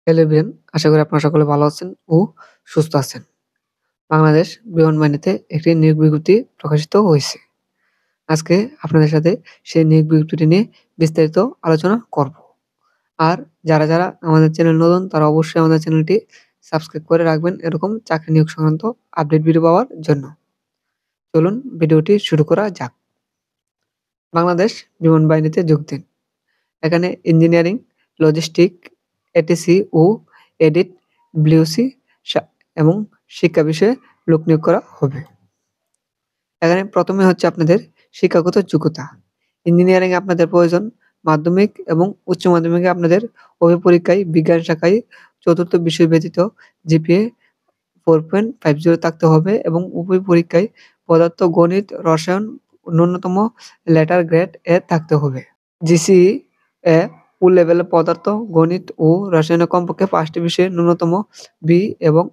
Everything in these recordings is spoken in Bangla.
হ্যালো এভরিওয়ান, আশা করি আপনারা সকলে ভালো আছেন ও সুস্থ আছেন। বাংলাদেশ বিমান বাহিনীতে একটি নিয়োগ বিজ্ঞপ্তি প্রকাশিত হয়েছে। আজকে আপনাদের সাথে সেই নিয়োগ বিজ্ঞপ্তিটি নিয়ে বিস্তারিত আলোচনা করব। আর যারা আমাদের চ্যানেল নতুন তারা অবশ্যই আমাদের চ্যানেলটি সাবস্ক্রাইব করে রাখবেন এরকম চাকরি নিয়োগ সংক্রান্ত আপডেট ভিডিও পাওয়ার জন্য। চলুন ভিডিওটি শুরু করা যাক। বাংলাদেশ বিমান বাহিনীতে যোগ দিন। এখানে ইঞ্জিনিয়ারিং, লজিস্টিক, এটিসি ও এডিট, ব্লিউসি এবং শিক্ষা বিষয়ে লোক নিয়োগ করা হবে। এখানে প্রথমে হচ্ছে আপনাদের শিক্ষাগত যোগ্যতা। ইঞ্জিনিয়ারিং আপনাদের প্রয়োজন মাধ্যমিক এবং উচ্চ মাধ্যমিকে আপনাদের পরীক্ষায় বিজ্ঞান শাখায় চতুর্থ বিষয় ব্যতীত জিপিএ 4.50 থাকতে হবে এবং উভয় পরীক্ষায় পদার্থ, গণিত, রসায়ন ন্যূনতম লেটার গ্রেড এ থাকতে হবে। জিসিই এ ও লেভেলে পদার্থ, গণিত ও রসায়নে কমপক্ষে 5টি বিষয়ে ন্যূনতম বি এবং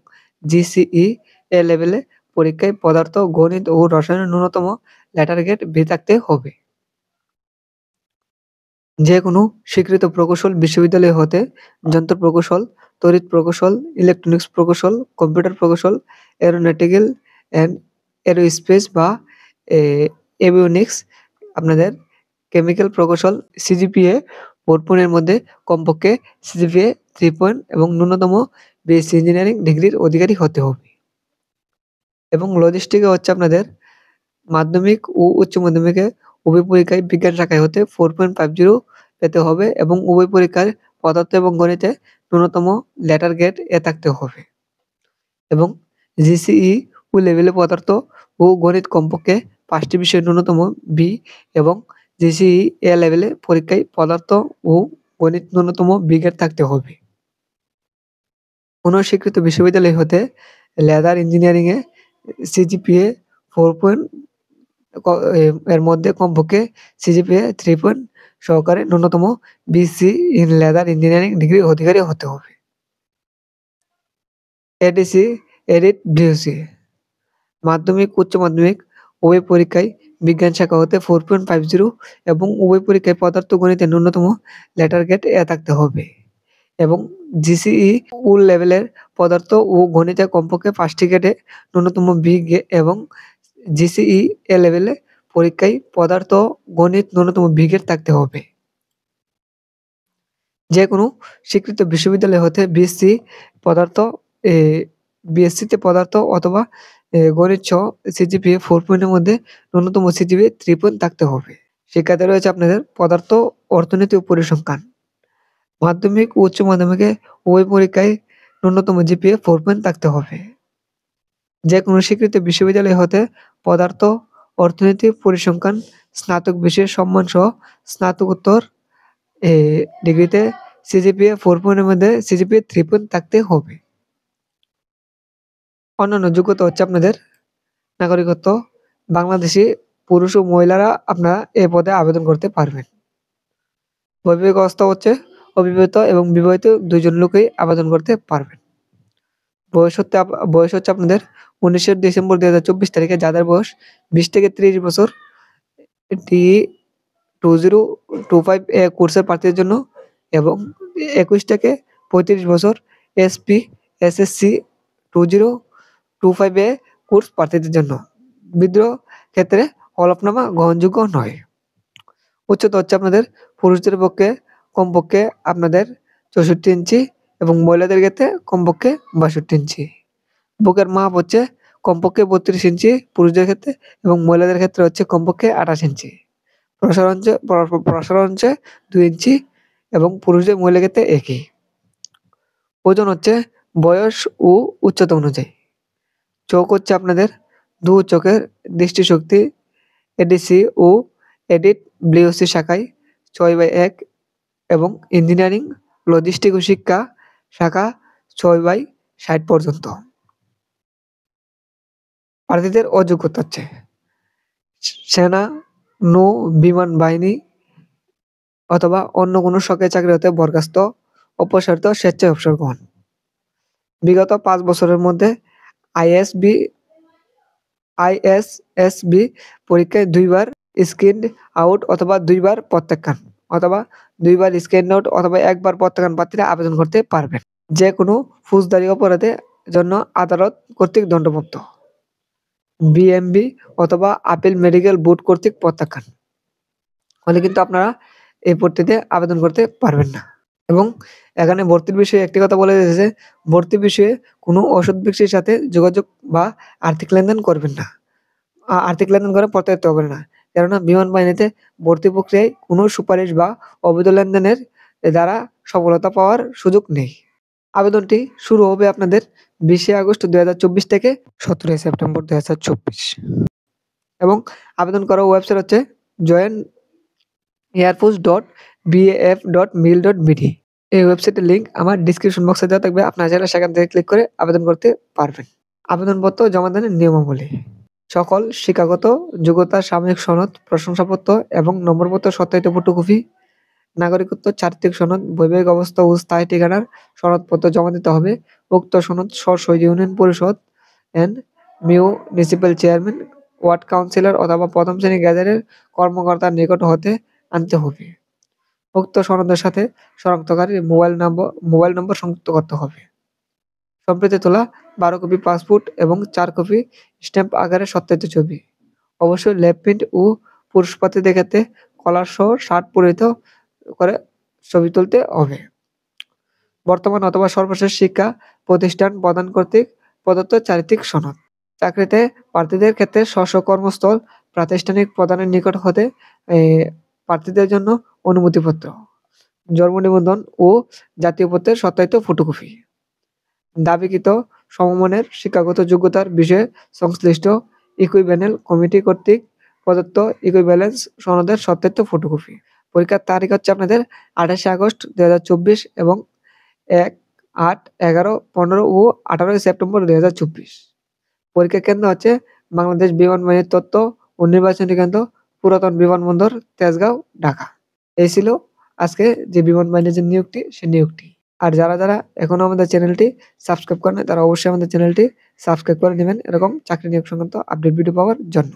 জিসিই এ লেভেলে পরীক্ষায় পদার্থ, গণিত ও রসায়নে ন্যূনতম লেটার গ্রেড বি থাকতে হবে। যেকোনো স্বীকৃত প্রকৌশল বিশ্ববিদ্যালয় হতে যন্ত্র প্রকৌশল, তড়িৎ প্রকৌশল, ইলেকট্রনিক্স প্রকৌশল, কম্পিউটার প্রকৌশল, এরোনটিক্যাল অ্যান্ড এরোস্পেস বা এভিওনিক্স, আপনাদের কেমিক্যাল প্রকৌশল সিজিপিএ 4 এর মধ্যে কমপক্ষে সিজিপিএ 3 এবং ন্যূনতম বিএসসি ইঞ্জিনিয়ারিং ডিগ্রির অধিকারী হতে হবে। এবং লজিস্টিকে হচ্ছে আপনাদের মাধ্যমিক ও উচ্চ মাধ্যমিকে উভয় পরীক্ষায় বিজ্ঞান শাখায় হতে 4.50 পেতে হবে এবং উভয় পরীক্ষায় পদার্থ এবং গণিতে ন্যূনতম লেটার গ্রেড এ থাকতে হবে। এবং জিসিই ও লেভেলে পদার্থ ও গণিত কমপক্ষে 5টি বিষয়ে ন্যূনতম বি এবং জিসিই এ লেভেলে পরীক্ষায় পদার্থ ও গণিত ন্যূনতম বি গ্রেড থাকতে হবে। কোনো স্বীকৃত বিশ্ববিদ্যালয় হতে লেদার ইঞ্জিনিয়ারিং এ সিজিপিএ 4 এর মধ্যে কমপক্ষে সিজিপিএ 3 সহকারে ন্যূনতম বিসি ইন লেদার ইঞ্জিনিয়ারিং ডিগ্রির অধিকারী হতে হবে। এডিসি, এডিট, ব্লিউসি মাধ্যমিক, উচ্চ মাধ্যমিক উভয় পরীক্ষায় বিজ্ঞান শাখা হতে 4.50 এবং উভয় পরীক্ষায় পদার্থ গণিতে ন্যূনতম লেটার গ্রেড এ থাকতে হবে। এবং জিসিই ও লেভেলের পদার্থ ও গণিতে কমপক্ষে 5টি গ্রেডে ন্যূনতম বি এবং জিসিই এ লেভেলে পরীক্ষায় পদার্থ, গণিত ন্যূনতম বি গ্রেড থাকতে হবে। যেকোনো স্বীকৃত বিশ্ববিদ্যালয় হতে বিএসসি পদার্থ বিএসসিতে পদার্থ অথবা গণিত সহ সিজিপিএ 4 এর মধ্যে ন্যূনতম সিজিপিএ 3 থাকতে হবে। শিক্ষাতে রয়েছে আপনাদের পদার্থ, অর্থনীতি ও পরিসংখ্যান। মাধ্যমিক ও উচ্চ মাধ্যমিকে উভয় পরীক্ষায় ন্যূনতম জিপিএ 4 থাকতে হবে। যেকোনো স্বীকৃত বিশ্ববিদ্যালয় হতে পদার্থ, অর্থনীতি, পরিসংখ্যান স্নাতক বিষয়ে সম্মান সহ স্নাতকোত্তর ডিগ্রিতে সিজিপিএ 4 এর মধ্যে সিজিপিএ 3 থাকতে হবে। অন্যান্য যোগ্যতা হচ্ছে আপনাদের নাগরিকত্ব বাংলাদেশি পুরুষ ও মহিলারা আপনারা এই পদে আবেদন করতে পারবেন। বৈবাহিক অবস্থা হচ্ছে অবিবাহিত এবং বিবাহিত 2 জন লোকই আবেদন করতে পারবেন। বয়স হচ্ছে আপনাদের 19 ডিসেম্বর 2024 তারিখে যাদের বয়স 20 থেকে 30 বছর D2025 কোর্সের প্রার্থীদের জন্য এবং 21 থেকে 35 বছর এসপি এসএসসি 2025 কোর্স প্রার্থীদের জন্য। বিদ্রোহ ক্ষেত্রে হলফনামা গ্রহণযোগ্য নয়। উচ্চতা হচ্ছে আপনাদের পুরুষদের পক্ষে কমপক্ষে আপনাদের 64 ইঞ্চি এবং মহিলাদের ক্ষেত্রে কমপক্ষে 62 ইঞ্চি। বুকের মাপ হচ্ছে কমপক্ষে 32 ইঞ্চি পুরুষদের ক্ষেত্রে এবং মহিলাদের ক্ষেত্রে হচ্ছে কমপক্ষে 28 ইঞ্চি। প্রসারণ হচ্ছে 2 ইঞ্চি এবং পুরুষদের মহিলাদের ক্ষেত্রে একই। ওজন হচ্ছে বয়স ও উচ্চতা অনুযায়ী। চোখ হচ্ছে আপনাদের দু চোখের দৃষ্টিশক্তি এডিসি ও এডিট ব্লিউসি শাখায় 6/1 এবং ইঞ্জিনিয়ারিং, লজিস্টিক ও শিক্ষা শাখা 6/60 পর্যন্ত। প্রার্থীদের অযোগ্যতা হচ্ছে সেনা, নৌ বিমান বাহিনী অথবা অন্য কোনো সরকারি চাকরি হতে বরখাস্ত, অপসারিত, স্বেচ্ছায় অবসর গ্রহণ। বিগত 5 বছরের মধ্যে আইএসএসবি পরীক্ষায় 2 বার স্ক্রিনড আউট অথবা 2 বার প্রত্যাখ্যান অথবা 2 বার স্ক্রিনড আউট অথবা 1 বার প্রত্যাখ্যান প্রার্থীরা আবেদন করতে পারবেন। যে কোনো ফৌজদারি অপরাধের জন্য আদালত কর্তৃক দণ্ডপ্রাপ্ত, বিএমবি অথবা আপিল মেডিকেল বোর্ড কর্তৃক প্রত্যাখ্যান হলে কিন্তু আপনারা এই পদটিতে আবেদন করতে পারবেন না। এবং এখানে ভর্তির বিষয়ে একটি কথা বলে দিয়েছে, ভর্তির বিষয়ে কোনো অসৎ ব্যক্তির সাথে যোগাযোগ বা আর্থিক লেনদেন করবেন না। আর্থিক লেনদেন করে প্রতারিত হবেন না। কেননা বিমান বাহিনীতে ভর্তি প্রক্রিয়ায় কোনো সুপারিশ বা অবৈধ লেনদেনের দ্বারা সফলতা পাওয়ার সুযোগ নেই। আবেদনটি শুরু হবে আপনাদের 20 আগস্ট 2024 থেকে 17 সেপ্টেম্বর 2024 এবং আবেদন করার ওয়েবসাইট হচ্ছে joinairforce.baf.mil.bd। এই ওয়েবসাইটের লিঙ্ক আমার ডিসক্রিপশন বক্সে দেওয়া থাকবে, আপনারা চাইলে সেখান থেকে ক্লিক করে আবেদন করতে পারবেন। আবেদনপত্র জমা দানের নিয়মাবলী: সকল শিক্ষাগত যোগ্যতার সাময়িক সনদ, প্রশংসাপত্র এবং নম্বরপত্র সত্যায়িত ফটোকপি, নাগরিকত্ব, চারিত্রিক সনদ, বৈবাহিক অবস্থা ও স্থায়ী ঠিকানার সনদপত্র জমা দিতে হবে। উক্ত সনদ স্ব ইউনিয়ন পরিষদ and municipal chairman, ward councillor অথবা প্রথম শ্রেণী গেজেটের কর্মকর্তার নিকট হতে আনতে হবে। উক্ত সনদের সাথে শনাক্তকারীর মোবাইল নম্বর সংযুক্ত করতে হবে। সম্প্রতি তোলা 12 কপি পাসপোর্ট এবং 4 কপি স্ট্যাম্প আকারে সত্যায়িত ছবি। অবশ্যই লেগ প্রিন্ট ও পুরুষপাত্রীদের ক্ষেত্রে কলার সহ শার্ট পরিহিত করে ছবি তুলতে হবে। বর্তমান অথবা সর্বশেষ শিক্ষা প্রতিষ্ঠান প্রদান কর্তৃক প্রদত্ত চারিত্রিক সনদ। চাকরিতে প্রার্থীদের ক্ষেত্রে স্ব কর্মস্থল প্রাতিষ্ঠানিক প্রদানের নিকট হতে প্রার্থীদের জন্য অনুমতিপত্র, জন্ম নিবন্ধন ও জাতীয়পত্রের সত্যায়িত ফটোকপি। দাবিকৃত সমমানের শিক্ষাগত যোগ্যতার বিষয়ে সংশ্লিষ্ট ইকুইভ্যালেন্স কমিটি কর্তৃক প্রদত্ত ইকুইভ্যালেন্স সনদের সত্যায়িত ফটোকপি। পরীক্ষার তারিখ হচ্ছে আপনাদের 28 আগস্ট 2024 এবং 1, 8, 11, 15 ও 18 সেপ্টেম্বর 2024। পরীক্ষা কেন্দ্র হচ্ছে বাংলাদেশ বিমান বাহিনীর তথ্য ও নির্বাচনী কেন্দ্র, পুরাতন বিমানবন্দর, তেজগাঁও, ঢাকা। এই ছিল আজকে যে বিমান বাহিনীর যে নিয়োগটি, সেই নিয়োগটি। আর যারা এখনো আমাদের চ্যানেলটি সাবস্ক্রাইব করেন নাই, তারা অবশ্যই আমাদের চ্যানেলটি সাবস্ক্রাইব করে নেবেন এরকম চাকরি নিয়োগ সংক্রান্ত আপডেট ভিডিও পাওয়ার জন্য।